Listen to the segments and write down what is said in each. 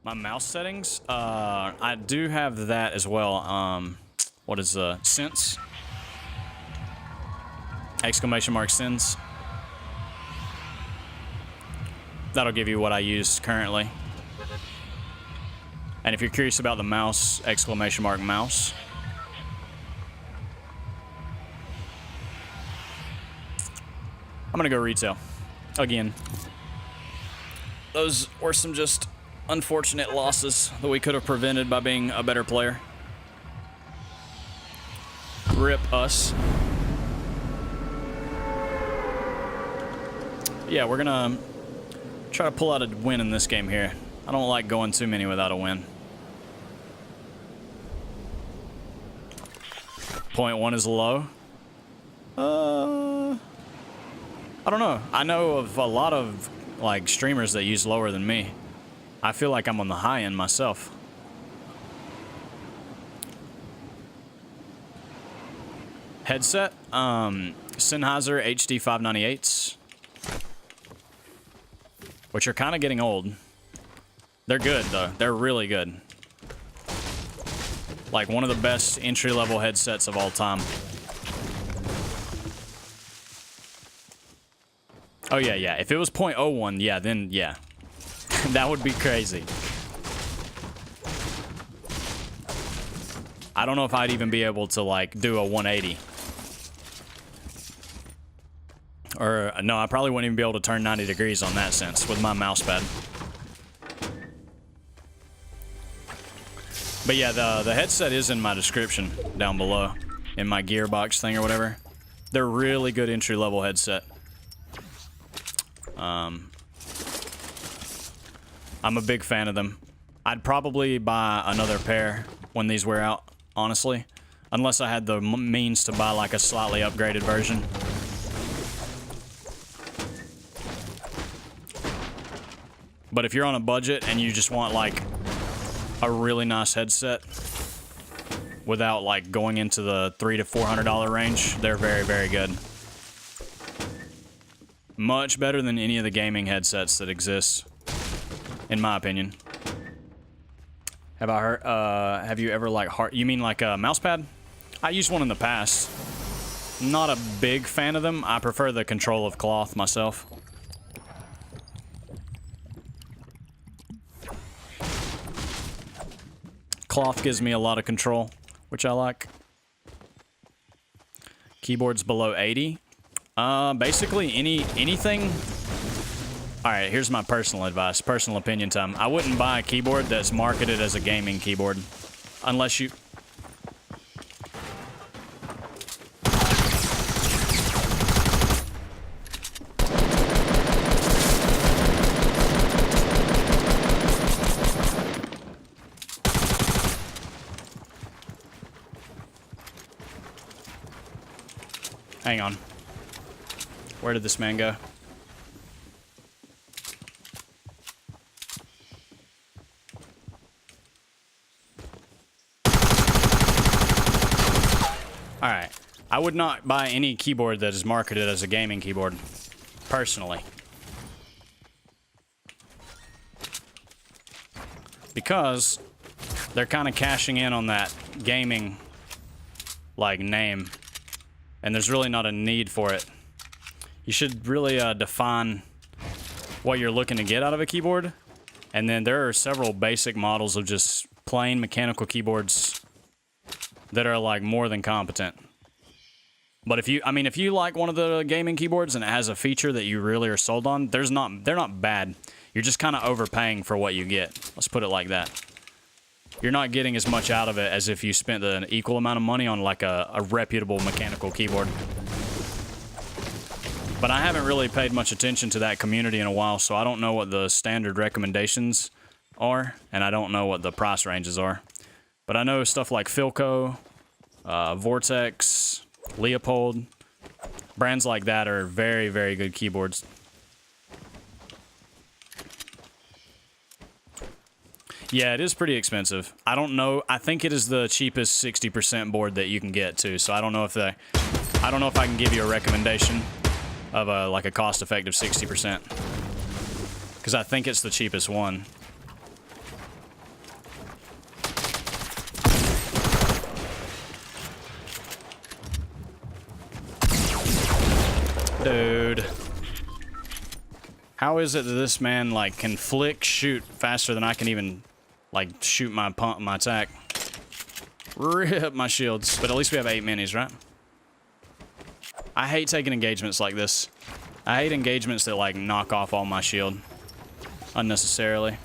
My mouse settings, I do have that as well. What is sense? Exclamation mark sense. That'll give you what I use currently. And if you're curious about the mouse, exclamation mark mouse. I'm gonna go retail again. Those were some just unfortunate losses that we could have prevented by being a better player. Rip us. Yeah, we're gonna try to pull out a win in this game here. I don't like going too many without a win. Point one is low. I don't know. I know of a lot of like streamers that use lower than me. I feel like I'm on the high end myself. Headset, Sennheiser HD 598s, which are kind of getting old. They're good though. They're really good. Like one of the best entry-level headsets of all time. Oh yeah, yeah. If it was 0.01, yeah, then yeah. That would be crazy. I don't know if I'd even be able to like do a 180. Or no, I probably wouldn't even be able to turn 90 degrees on that sense with my mouse pad. But yeah, the headset is in my description down below in my Gearbox thing or whatever. They're really good entry-level headset. I'm a big fan of them. I'd probably buy another pair when these wear out, honestly. Unless I had the means to buy like a slightly upgraded version. But if you're on a budget and you just want like a really nice headset without like going into the $300 to $400 range, they're very, very good. Much better than any of the gaming headsets that exist, in my opinion. Have I heard, have you ever like you mean like a mouse pad? I used one in the past. Not a big fan of them. I prefer the control of cloth myself. Cloth gives me a lot of control, which I like. Keyboards below 80. Basically anything. All right, here's my personal advice, personal opinion time. I wouldn't buy a keyboard that's marketed as a gaming keyboard unless you... Hang on. Where did this man go? Alright. I would not buy any keyboard that is marketed as a gaming keyboard. Personally. Because they're kind of cashing in on that gaming like name. And there's really not a need for it. You should really define what you're looking to get out of a keyboard. And then there are several basic models of just plain mechanical keyboards that are like more than competent. But if you, I mean, if you like one of the gaming keyboards and it has a feature that you really are sold on, they're not bad. You're just kind of overpaying for what you get. Let's put it like that. You're not getting as much out of it as if you spent an equal amount of money on like a reputable mechanical keyboard. But I haven't really paid much attention to that community in a while, so I don't know what the standard recommendations are, and I don't know what the price ranges are. But I know stuff like Philco, Vortex, Leopold, brands like that are very, very good keyboards. Yeah, it is pretty expensive. I don't know. I think it is the cheapest 60% board that you can get too. So I don't know if I can give you a recommendation of like a cost-effective 60%, because I think it's the cheapest one. Dude. How is it that this man, like, can shoot faster than I can even, like, shoot my attack? Rip my shields. But at least we have 8 minis, right? I hate taking engagements like this. I hate engagements that, like, knock off all my shield. Unnecessarily.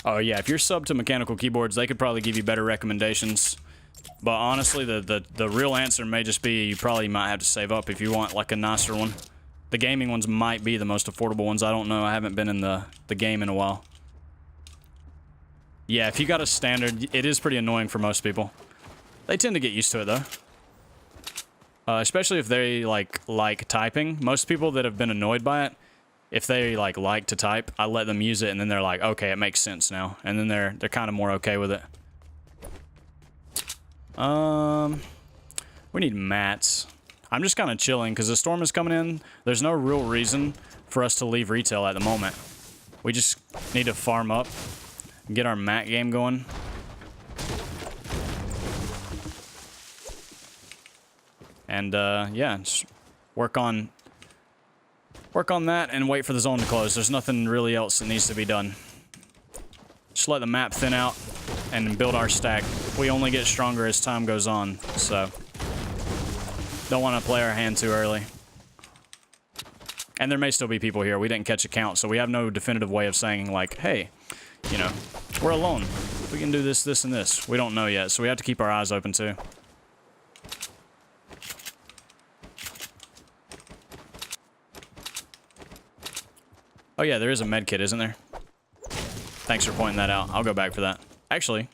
Oh, yeah, if you're sub to Mechanical Keyboards, they could probably give you better recommendations. But honestly, the real answer may just be you probably might have to save up if you want, like, a nicer one. The gaming ones might be the most affordable ones. I don't know. I haven't been in the game in a while. Yeah, if you got a standard, it is pretty annoying for most people. They tend to get used to it, though. Especially if they, like typing. Most people that have been annoyed by it, if they, like to type, I let them use it, and then they're like, okay, it makes sense now. And then they're kind of more okay with it. We need mats. I'm just kind of chilling because the storm is coming in. There's no real reason for us to leave retail at the moment. We just need to farm up and get our mat game going. And yeah, just work on that and wait for the zone to close. There's nothing really else that needs to be done. Just let the map thin out and build our stack. We only get stronger as time goes on, so don't want to play our hand too early. And there may still be people here. We didn't catch a count, so we have no definitive way of saying, like, hey, you know, we're alone. We can do this, this, and this. We don't know yet, so we have to keep our eyes open too. Oh yeah, there is a med kit, isn't there? Thanks for pointing that out. I'll go back for that. Actually,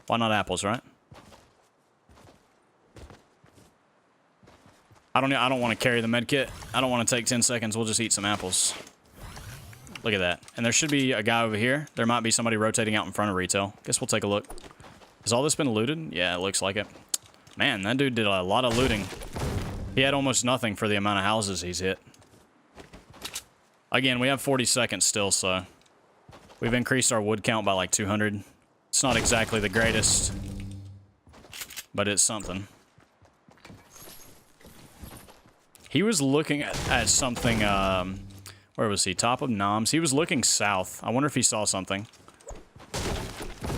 why not apples, right? I don't want to carry the med kit. I don't want to take 10 seconds. We'll just eat some apples. Look at that. And there should be a guy over here. There might be somebody rotating out in front of retail. Guess we'll take a look. Has all this been looted? Yeah, it looks like it. Man, that dude did a lot of looting. He had almost nothing for the amount of houses he's hit. Again, we have 40 seconds still, so we've increased our wood count by like 200. It's not exactly the greatest, but it's something. He was looking at something, where was he? Top of Noms. He was looking south. I wonder if he saw something.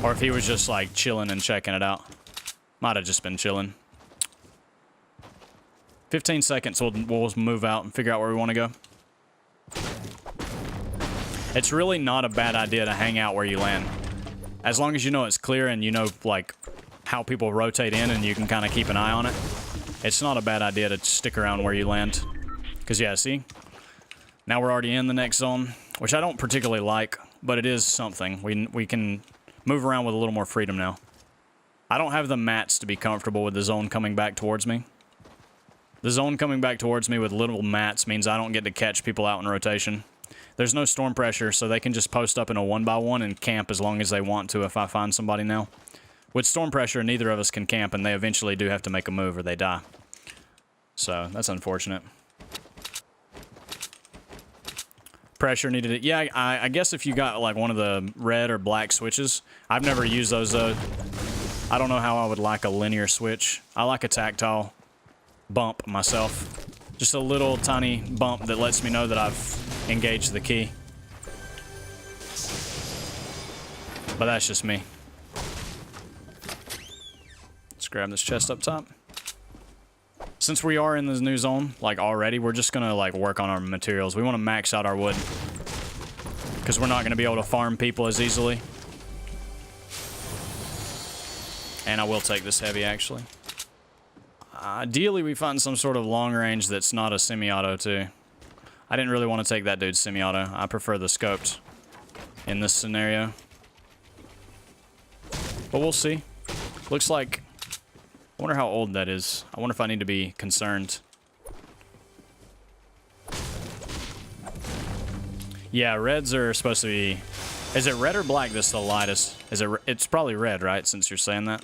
Or if he was just like chilling and checking it out. Might have just been chilling. 15 seconds, we'll move out and figure out where we want to go. It's really not a bad idea to hang out where you land. As long as you know it's clear and you know, like, how people rotate in and you can kind of keep an eye on it. It's not a bad idea to stick around where you land. Because, yeah, see? Now we're already in the next zone, which I don't particularly like, but it is something. We can move around with a little more freedom now. I don't have the mats to be comfortable with the zone coming back towards me. The zone coming back towards me with little mats means I don't get to catch people out in rotation. There's no storm pressure, so they can just post up in a 1x1 and camp as long as they want to if I find somebody now. With storm pressure, neither of us can camp, and they eventually do have to make a move or they die. So, that's unfortunate. Pressure needed it. Yeah, I guess if you got, like, one of the red or black switches. I've never used those, though. I don't know how I would like a linear switch. I like a tactile bump myself. Just a little tiny bump that lets me know that I've engaged the key. But that's just me. Let's grab this chest up top. Since we are in this new zone, like already, we're just gonna like work on our materials. We want to max out our wood. Because we're not gonna be able to farm people as easily. And I will take this heavy, actually. Ideally, we find some sort of long range that's not a semi-auto, too. I didn't really want to take that dude's semi-auto. I prefer the scoped in this scenario. But we'll see. Looks like... I wonder how old that is. I wonder if I need to be concerned. Yeah, reds are supposed to be... Is it red or black that's the lightest? It's probably red, right? Since you're saying that.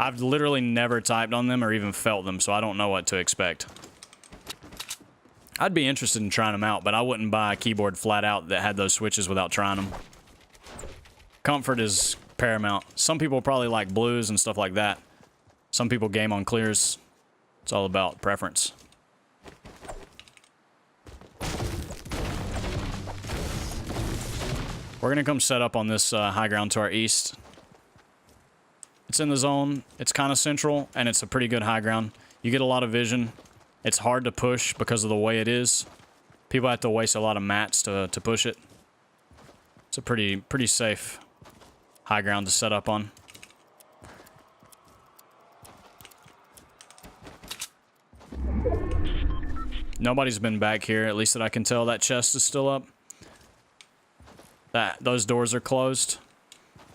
I've literally never typed on them or even felt them, so I don't know what to expect. I'd be interested in trying them out, but I wouldn't buy a keyboard flat out that had those switches without trying them. Comfort is paramount. Some people probably like blues and stuff like that. Some people game on clears. It's all about preference. We're gonna come set up on this high ground to our east. It's in the zone. It's kind of central, and it's a pretty good high ground. You get a lot of vision. It's hard to push because of the way it is. People have to waste a lot of mats to push it. It's a pretty safe high ground to set up on. Nobody's been back here, at least that I can tell. That chest is still up. Those doors are closed.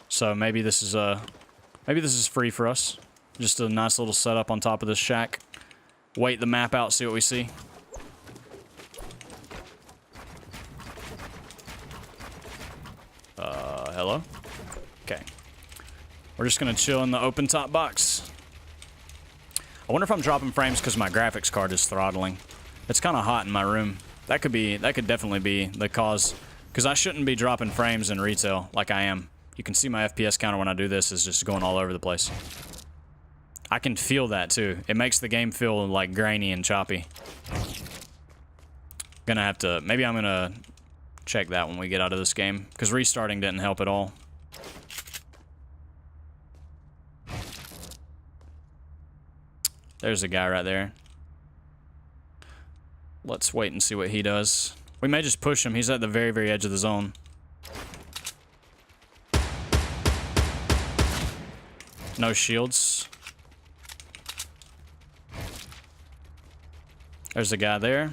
So maybe this is free for us. Just a nice little setup on top of this shack. Wait the map out, see what we see. Hello? Okay. We're just gonna chill in the open top box. I wonder if I'm dropping frames because my graphics card is throttling. It's kind of hot in my room. That could definitely be the cause. Because I shouldn't be dropping frames in retail like I am. You can see my FPS counter when I do this is just going all over the place. I can feel that too. It makes the game feel like grainy and choppy. Maybe I'm gonna check that when we get out of this game. Because restarting didn't help at all. There's a guy right there. Let's wait and see what he does. We may just push him. He's at the very, very edge of the zone. No shields. There's a guy there.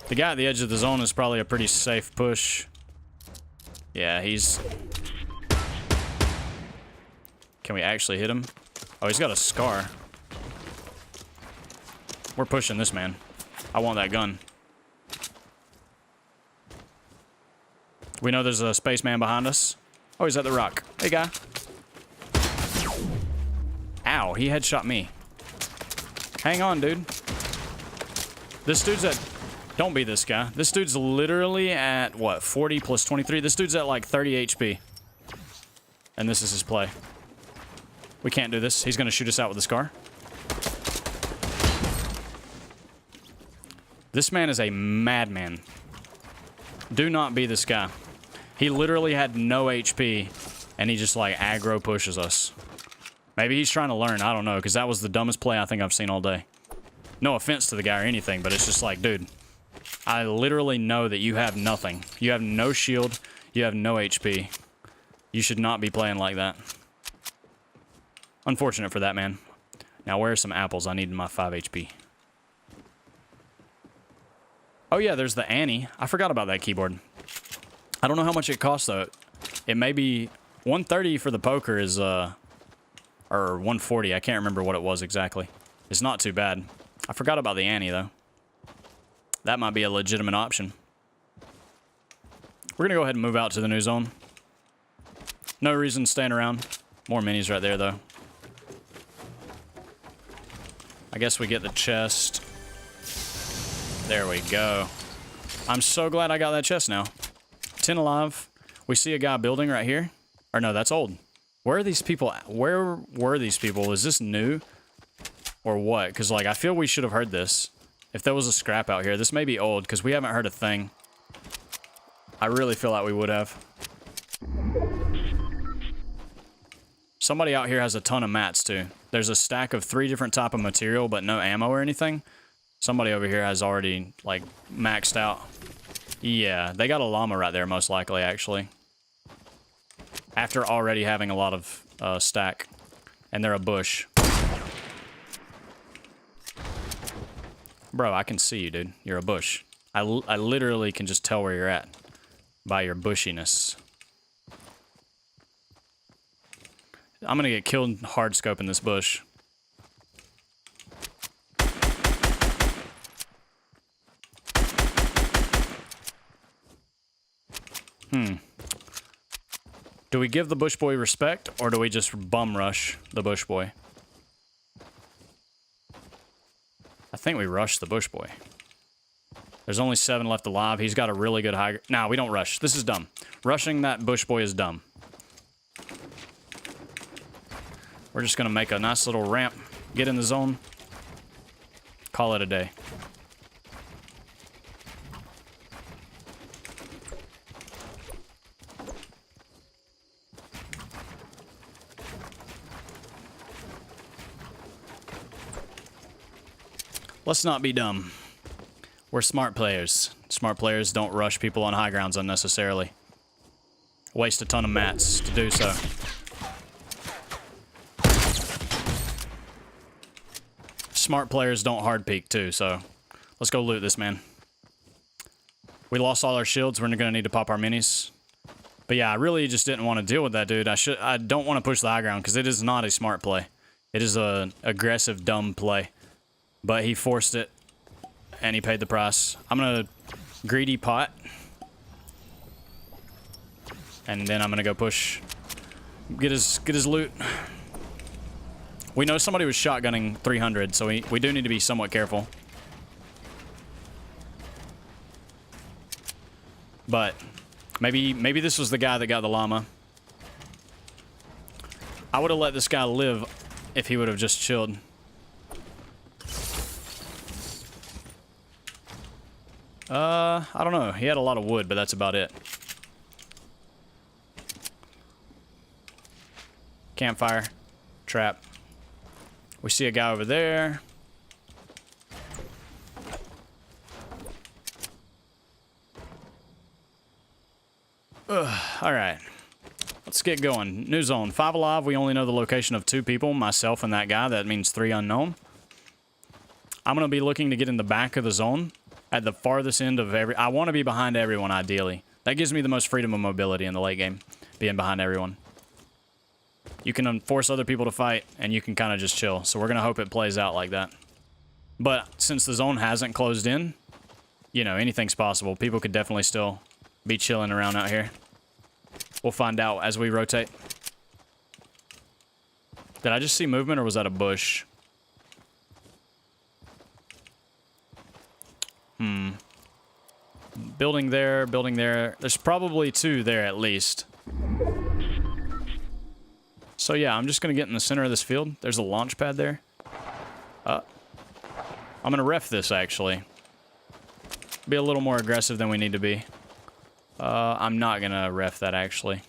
The guy at the edge of the zone is probably a pretty safe push. Yeah, he's... Can we actually hit him? Oh, he's got a scar. We're pushing this man. I want that gun. We know there's a spaceman behind us. Oh, he's at the rock. Hey, guy. Ow, he headshot me. Hang on, dude. This dude's at... Don't be this guy. This dude's literally at, what, 40 plus 23? This dude's at like 30 HP. And this is his play. We can't do this. He's going to shoot us out with a scar. This man is a madman. Do not be this guy. He literally had no HP, and he just, like, aggro pushes us. Maybe he's trying to learn. I don't know, because that was the dumbest play I think I've seen all day. No offense to the guy or anything, but it's just like, dude, I literally know that you have nothing. You have no shield. You have no HP. You should not be playing like that. Unfortunate for that, man. Now, where are some apples? I need my 5 HP. Oh, yeah, there's the Annie. I forgot about that keyboard. I don't know how much it costs, though. It may be... 130 for the poker is, or 140. I can't remember what it was exactly. It's not too bad. I forgot about the Annie, though. That might be a legitimate option. We're going to go ahead and move out to the new zone. No reason staying around. More minis right there, though. I guess we get the chest. There we go. I'm so glad I got that chest now. 10 alive. We see a guy building right here. Or no, that's old. Where are these people? Where were these people? Is this new? Or what? Because, like, I feel we should have heard this. If there was a scrap out here. This may be old, because we haven't heard a thing. I really feel like we would have. Somebody out here has a ton of mats, too. There's a stack of 3 different type of material, but no ammo or anything. Somebody over here has already, like, maxed out. Yeah, they got a llama right there, most likely, actually. After already having a lot of stack. And they're a bush. Bro, I can see you, dude. You're a bush. I literally can just tell where you're at. By your bushiness. I'm gonna get killed hard scoping this bush. Do we give the bush boy respect, or do we just bum rush the bush boy? I think we rush the bush boy. There's only 7 left alive. He's got a really good high... Nah, we don't rush. This is dumb. Rushing that bush boy is dumb. We're just going to make a nice little ramp. Get in the zone. Call it a day. Let's not be dumb. We're smart players. Smart players don't rush people on high grounds unnecessarily. Waste a ton of mats to do so. Smart players don't hard peek too, so let's go loot this man. We lost all our shields. We're gonna need to pop our minis. But yeah, I really just didn't want to deal with that dude. I don't want to push the high ground because it is not a smart play. It is a aggressive, dumb play. But he forced it. And he paid the price. I'm gonna greedy pot. And then I'm gonna go push. Get his loot. We know somebody was shotgunning 300, so we do need to be somewhat careful. But maybe this was the guy that got the llama. I would have let this guy live if he would have just chilled. I don't know. He had a lot of wood, but that's about it. Campfire. Trap. We see a guy over there. Alright. Let's get going. New zone. 5 alive. We only know the location of 2 people. Myself and that guy. That means 3 unknown. I'm going to be looking to get in the back of the zone. At the farthest end of every... I want to be behind everyone, ideally. That gives me the most freedom of mobility in the late game. Being behind everyone. You can force other people to fight, and you can kind of just chill. So we're going to hope it plays out like that. But since the zone hasn't closed in, you know, anything's possible. People could definitely still be chilling around out here. We'll find out as we rotate. Did I just see movement, or was that a bush? Building there, building there. There's probably 2 there at least. So yeah, I'm just going to get in the center of this field. There's a launch pad there. I'm going to ref this, actually. Be a little more aggressive than we need to be. I'm not going to ref that, actually.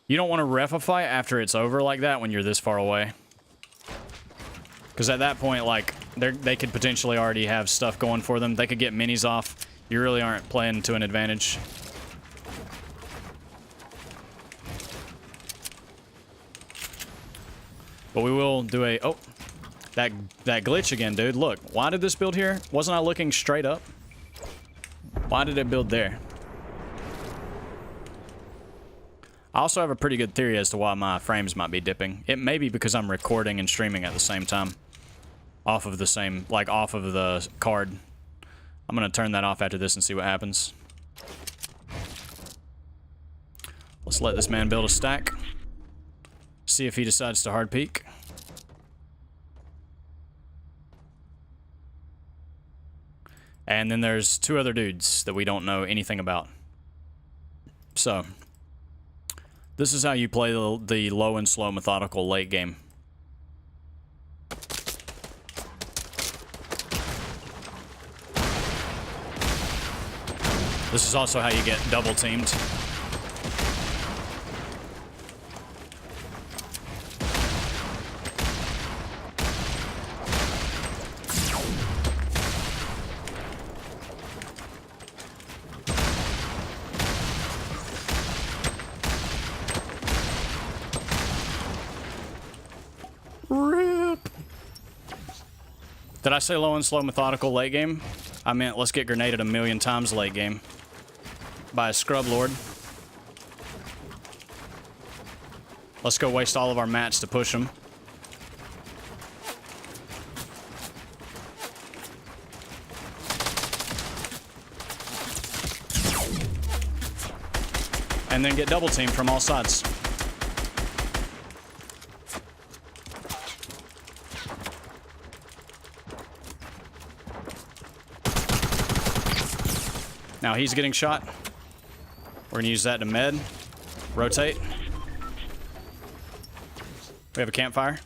You don't want to ref a fight after it's over like that when you're this far away. Because at that point, like, they could potentially already have stuff going for them. They could get minis off. You really aren't playing to an advantage. But we will do a... Oh, that glitch again, dude. Look, why did this build here? Wasn't I looking straight up? Why did it build there? I also have a pretty good theory as to why my frames might be dipping. It may be because I'm recording and streaming at the same time. Off of the same... Like, off of the card. I'm going to turn that off after this and see what happens. Let's let this man build a stack. See if he decides to hard peek. And then there's 2 other dudes that we don't know anything about. So, this is how you play the low and slow methodical late game. This is also how you get double teamed. RIP. Did I say low and slow methodical late game? I meant let's get grenaded a million times late game. By a scrub lord. Let's go waste all of our mats to push them. And then get double teamed from all sides. Now he's getting shot. We're gonna use that to med. Rotate. We have a campfire.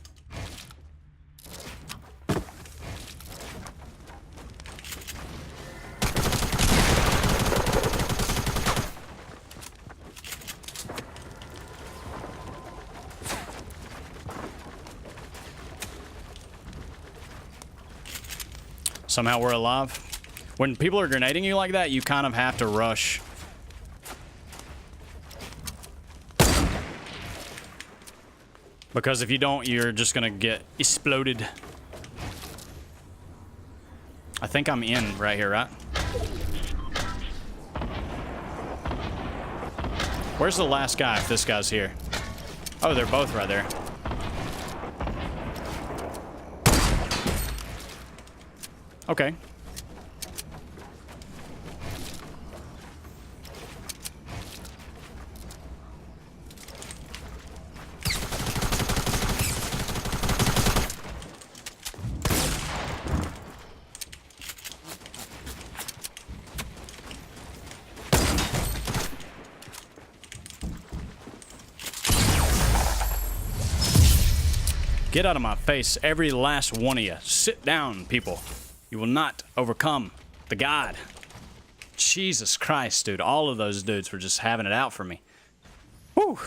Somehow we're alive. When people are grenading you like that, you kind of have to rush. Because if you don't, you're just gonna get exploded. I think I'm in right here, right? Where's the last guy if this guy's here? Oh, they're both right there. Okay. Get out of my face, every last one of you. Sit down, people. You will not overcome the God. Jesus Christ, dude. All of those dudes were just having it out for me. Whew.